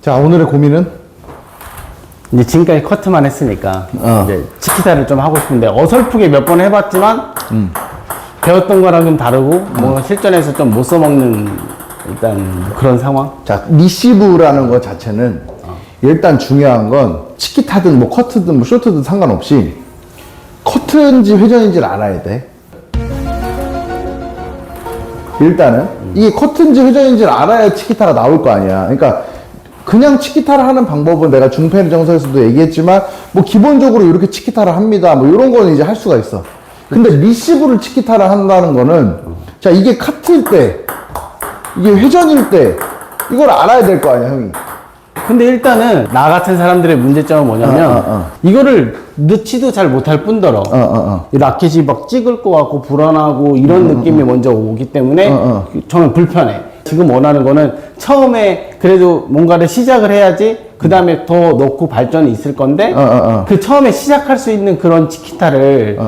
자, 오늘의 고민은? 이제 지금까지 커트만 했으니까 이제 치키타를 좀 하고 싶은데 어설프게 몇 번 해봤지만 배웠던 거랑 좀 다르고 뭔가 실전에서 좀 못 써먹는 일단 그런 상황. 자, 리시브라는 것 자체는 일단 중요한 건 치키타든 뭐 커트든 뭐 쇼트든 상관없이 커트인지 회전인지를 알아야 돼. 일단은 이게 커트인지 회전인지를 알아야 치키타가 나올 거 아니야. 그러니까 그냥 치키타를 하는 방법은 내가 중패 정서에서도 얘기했지만 뭐 기본적으로 이렇게 치키타를 합니다. 뭐 이런 거는 이제 할 수가 있어. 근데 리시브를 치키타를 한다는 거는 자, 이게 카트일 때 이게 회전일 때 이걸 알아야 될 거 아니야, 형이. 근데 일단은 나 같은 사람들의 문제점은 뭐냐면 이거를 넣지도 잘 못할 뿐더러 이 라켓이 막 찍을 것 같고 불안하고 이런 느낌이 먼저 오기 때문에 저는 불편해. 지금 원하는 거는 처음에 그래도 뭔가를 시작을 해야지 그 다음에 더 넣고 발전이 있을 건데 그 처음에 시작할 수 있는 그런 치키타를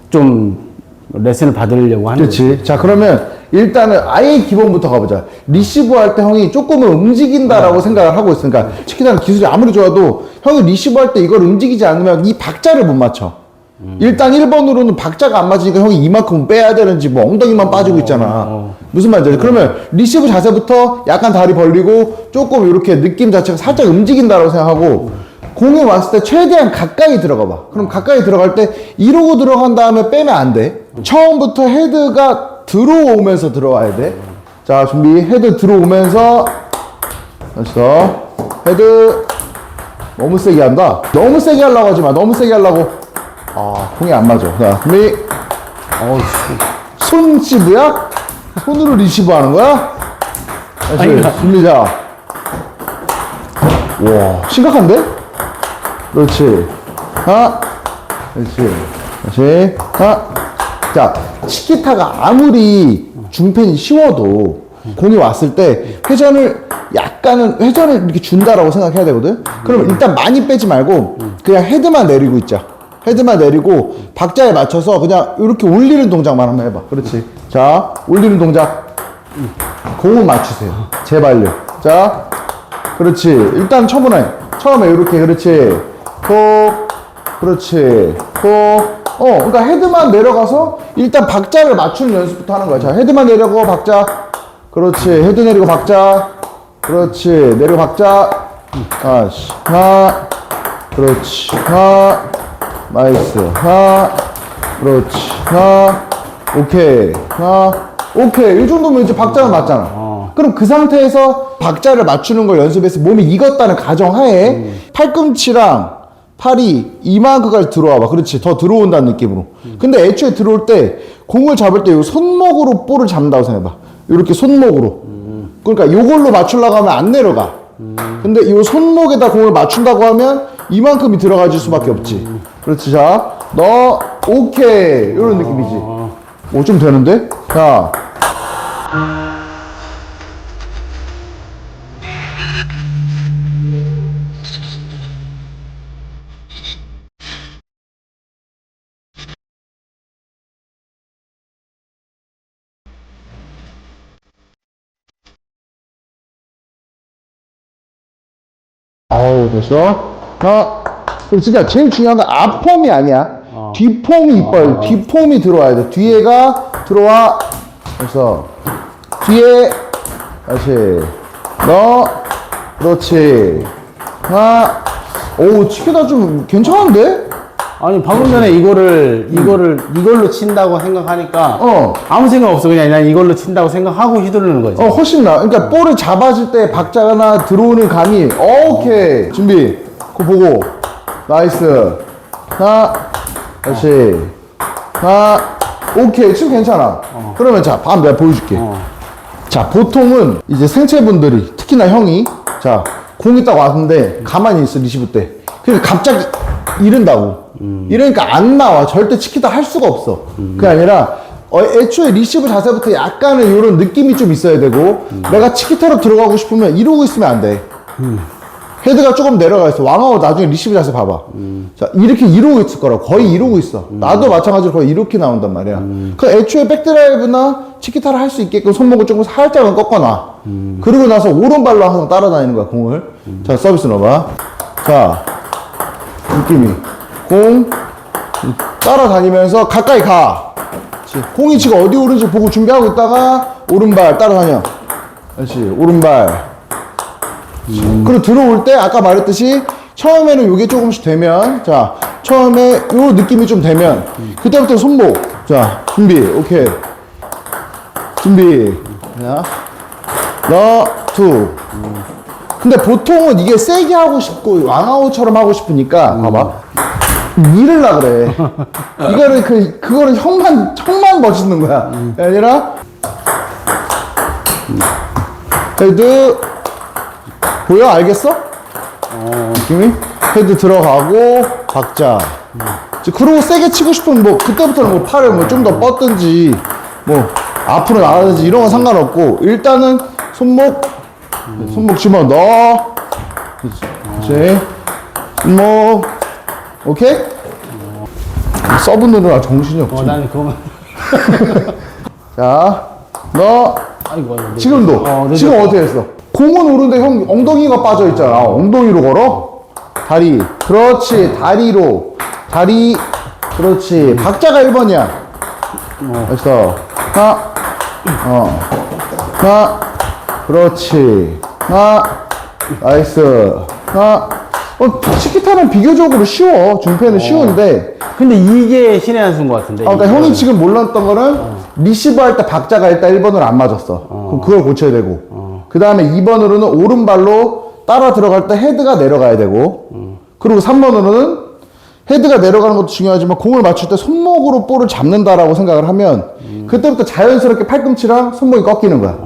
좀 레슨을 받으려고 하는 거지. 그렇지. 자, 그러면 일단은 아예 기본부터 가보자. 리시브 할 때 형이 조금은 움직인다라고 생각을 하고 있으니까 치키타는 기술이 아무리 좋아도 형이 리시브 할 때 이걸 움직이지 않으면 이 박자를 못 맞춰. 일단 1번으로는 박자가 안 맞으니까 형이 이만큼 빼야 되는지 뭐 엉덩이만 빠지고 있잖아. 무슨 말인지 알지? 그러면 리시브 자세부터 약간 다리 벌리고 조금 이렇게 느낌 자체가 살짝 움직인다라고 생각하고 공이 왔을 때 최대한 가까이 들어가 봐. 그럼 가까이 들어갈 때 이러고 들어간 다음에 빼면 안 돼. 처음부터 헤드가 들어오면서 들어와야 돼. 자, 준비. 헤드 들어오면서 됐어. 헤드 너무 세게 한다. 너무 세게 하려고 하지 마. 너무 세게 하려고. 아, 공이 안 맞아. 자, 준비. 손시브야? 손으로 리시브 하는 거야? 다시 준비. 자. 와, 심각한데? 그렇지. 하나. 그렇지. 다시. 하나. 자, 치키타가 아무리 중펜이 쉬워도 공이 왔을 때 회전을 이렇게 준다라고 생각해야 되거든? 그러면 일단 많이 빼지 말고 그냥 헤드만 내리고 있자. 헤드만 내리고 박자에 맞춰서 그냥 이렇게 올리는 동작만 한번 해봐. 그렇지. 자, 올리는 동작. 공을 맞추세요. 제발요. 자, 그렇지. 일단 처음에 이렇게, 그렇지. 톡, 그렇지. 톡. 그러니까 헤드만 내려가서 일단 박자를 맞추는 연습부터 하는 거야. 자, 헤드만 내려고 박자. 그렇지. 헤드 내리고 박자. 그렇지. 내리고 박자. 하나. 그렇지. 하나. 나이스. 하나. 그렇지. 하나. 오케이. 하나. 오케이. 이 정도면 이제 박자는 맞잖아. 그럼 그 상태에서 박자를 맞추는 걸 연습해서 몸이 익었다는 가정하에 팔꿈치랑 팔이 이만큼까지 들어와봐. 그렇지. 더 들어온다는 느낌으로. 근데 애초에 들어올 때 공을 잡을 때 이 손목으로 볼을 잡는다고 생각해봐. 이렇게 손목으로. 그러니까 요걸로 맞추려고 하면 안 내려가. 근데 이 손목에다 공을 맞춘다고 하면 이만큼이 들어가질 수밖에 없지. 그렇지. 자, 너 오케이. 이런 느낌이지. 오, 좀 되는데? 자. 아우, 됐어? 그리고 진짜 제일 중요한 건 앞폼이 아니야. 뒷폼이 이뻐요. 뒷폼이 들어와야 돼. 뒤에가 들어와. 그래서 뒤에 다시 너 그렇지. 하나. 오, 치키타 좀 괜찮은데? 아니 방금 전에 이걸로 친다고 생각하니까 아무 생각 없어. 그냥 난 이걸로 친다고 생각하고 휘두르는 거지. 훨씬 나아. 그러니까 볼을 잡아줄 때 박자나 들어오는 감이 오케이. 준비. 그거 보고 나이스. 하나. 다시 하나. 오케이. 지금 괜찮아. 그러면 자, 다음 내가 보여줄게. 자, 보통은 이제 생체분들이 특히나 형이 자, 공이 딱 왔는데 가만히 있어. 리시브 때. 그러니까 갑자기 이른다고. 이러니까 안 나와. 절대 치키타 할 수가 없어. 그게 아니라 애초에 리시브 자세부터 약간의 이런 느낌이 좀 있어야 되고 내가 치키타로 들어가고 싶으면 이러고 있으면 안 돼. 헤드가 조금 내려가 있어. 왕아웃 나중에 리시브 자세 봐봐. 자, 이렇게 이러고 있을 거라고. 거의 이러고 있어. 나도 마찬가지로 거의 이렇게 나온단 말이야. 그 애초에 백드라이브나 치키타를 할 수 있게끔 손목을 조금 살짝은 꺾어놔. 그리고 나서 오른발로 항상 따라다니는 거야, 공을. 자, 서비스 넣어봐. 자, 느낌이. 공, 따라다니면서 가까이 가. 그렇지. 공이 지금 어디 오른지 보고 준비하고 있다가 오른발 따라다녀. 그렇지. 오른발. 그리고 들어올 때 아까 말했듯이 처음에는 요게 조금씩 되면 자 처음에 요 느낌이 좀 되면 그때부터 손목 자 준비 오케이 준비 자 너 투 근데 보통은 이게 세게 하고 싶고 왕아웃처럼 하고 싶으니까 봐봐 밀으려 그래 이거를 그거는 형만 멋있는 거야 아니라 헤드 보여? 알겠어? 느낌이? 헤드 들어가고 박자 그러고 세게 치고 싶으면 뭐 그때부터는 뭐 팔을 뭐 좀 더 뻗든지 뭐 앞으로 나가든지 이런 건 상관없고 일단은 손목 집어넣어 그렇지 손목 오케이? 서브 누르라 정신이 없지 나는 그거만. 자 너 아이고, 지금도 지금 어떻게 했어? 공은 오른데 형 엉덩이가 빠져 있잖아. 엉덩이로 걸어. 다리. 그렇지. 다리로. 다리. 그렇지. 박자가 1번이야. 됐어. 하나. 하나. 그렇지. 하나. 나이스. 하나. 치키타는 비교적으로 쉬워. 중패는 쉬운데. 근데 이게 신의 한 수인 것 같은데. 그러니까 형이 지금 몰랐던 거는 리시브 할 때 박자가 일단 1번으로 안 맞았어. 그럼 그걸 고쳐야 되고. 그 다음에 2번으로는 오른발로 따라 들어갈 때 헤드가 내려가야 되고 그리고 3번으로는 헤드가 내려가는 것도 중요하지만 공을 맞출 때 손목으로 볼을 잡는다라고 생각을 하면 그때부터 자연스럽게 팔꿈치랑 손목이 꺾이는 거야.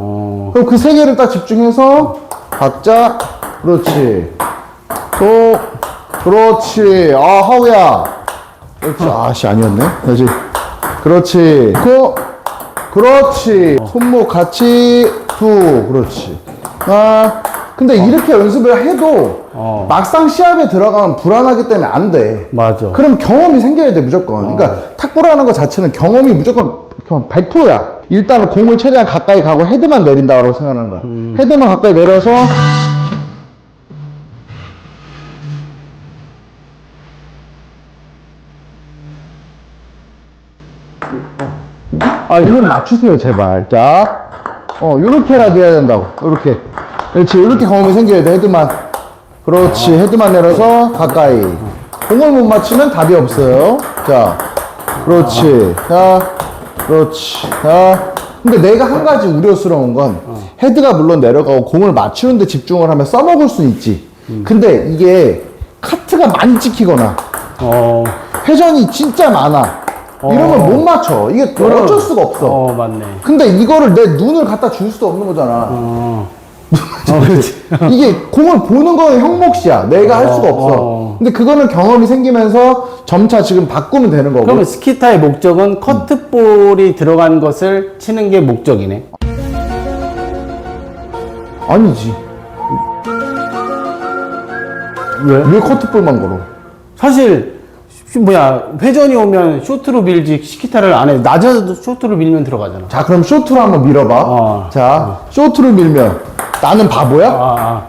그럼 그 세 개를 딱 집중해서 박자 그렇지 또 그렇지 아 하우야 그렇지 아씨 아니었네 그렇지 그렇지 그렇지 손목 같이 그렇지 근데 이렇게 연습을 해도 막상 시합에 들어가면 불안하기 때문에 안 돼. 맞아. 그럼 경험이 생겨야 돼 무조건. 그러니까 탁구라는 거 자체는 경험이 무조건 100%야. 일단은 공을 최대한 가까이 가고 헤드만 내린다고 생각하는 거야. 헤드만 가까이 내려서 이건 맞추세요 제발. 자 요렇게라도 해야 된다고. 요렇게. 그렇지. 요렇게 경험이 생겨야 돼, 헤드만. 그렇지. 헤드만 내려서 가까이. 공을 못 맞추면 답이 없어요. 자. 그렇지. 자. 그렇지. 자. 근데 내가 한 가지 우려스러운 건 헤드가 물론 내려가고 공을 맞추는데 집중을 하면 써먹을 수는 있지. 근데 이게 카트가 많이 찍히거나 회전이 진짜 많아. 이러면 못 맞춰. 이게 어쩔 수가 없어. 맞네. 근데 이거를 내 눈을 갖다 줄 수도 없는 거잖아. 그렇지. 이게 공을 보는 거는 형 몫이야. 내가 할 수가 없어. 근데 그거는 경험이 생기면서 점차 지금 바꾸면 되는 거고. 그러면 스키타의 목적은 커트볼이 들어간 것을 치는 게 목적이네. 아니지. 왜 커트볼만 걸어? 사실 회전이 오면 쇼트로 밀지 스키타를 안 해. 낮아도 쇼트로 밀면 들어가잖아. 자, 그럼 쇼트로 한번 밀어봐. 자, 쇼트로 밀면 나는 바보야?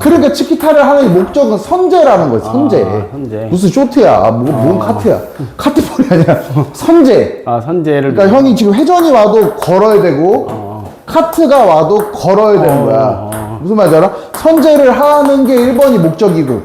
그러니까 치키타를 하는 목적은 선제라는 거지. 선제. 선제. 무슨 쇼트야? 뭔 카트야? 카트볼이 아니라 선제. 선제를. 그러니까 형이 지금 회전이 와도 걸어야 되고 카트가 와도 걸어야 되는 거야. 무슨 말인지 알아? 선제를 하는 게 1번이 목적이고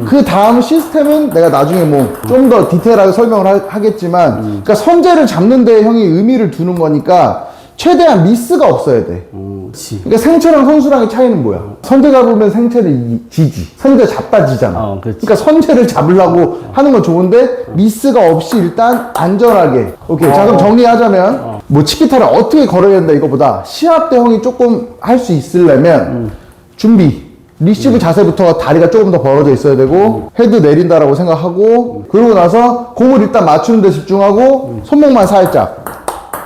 그 다음 시스템은 내가 나중에 뭐 좀 더 디테일하게 설명을 하겠지만 그러니까 선제를 잡는 데 형이 의미를 두는 거니까 최대한 미스가 없어야 돼. 그러니까 생체랑 선수랑의 차이는 뭐야? 선제 잡으면 생체를 지지. 선제 잡다 지잖아. 그러니까 선제를 잡으려고 하는 건 좋은데 미스가 없이 일단 안전하게. 오케이. 자, 그럼 정리하자면 뭐 치키타를 어떻게 걸어야 된다 이거보다 시합 때 형이 조금 할 수 있으려면 준비. 리시브 자세부터 다리가 조금 더 벌어져 있어야 되고 헤드 내린다라고 생각하고 그러고 나서 공을 일단 맞추는 데 집중하고 손목만 살짝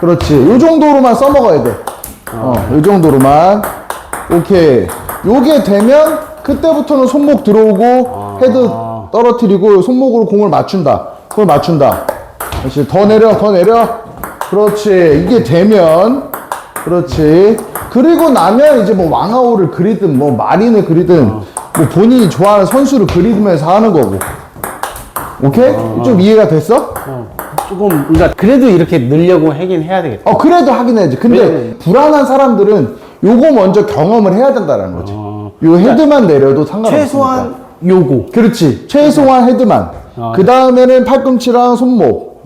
그렇지 요 정도로만 써먹어야 돼 요 정도로만 오케이 요게 되면 그때부터는 손목 들어오고 헤드 떨어뜨리고 손목으로 공을 맞춘다. 공을 맞춘다. 그렇지. 더 내려, 더 내려. 그렇지. 이게 되면 그렇지. 그리고 나면 이제 뭐 왕아오를 그리든 뭐 마린을 그리든 뭐 본인이 좋아하는 선수를 그리면서 하는 거고. 오케이? 좀 이해가 됐어? 조금, 그러니까 그래도 이렇게 늘려고 하긴 해야 되겠다. 그래도 하긴 해야지. 근데 불안한 사람들은 요거 먼저 경험을 해야 된다는 거지. 요 헤드만 내려도 상관없어. 최소한 요거. 그렇지. 최소한 헤드만. 그 다음에는 팔꿈치랑 손목.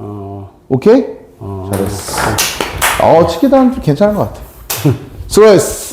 오케이? 잘했어. 치기도 하면 좀 괜찮은 것 같아. 수고했어.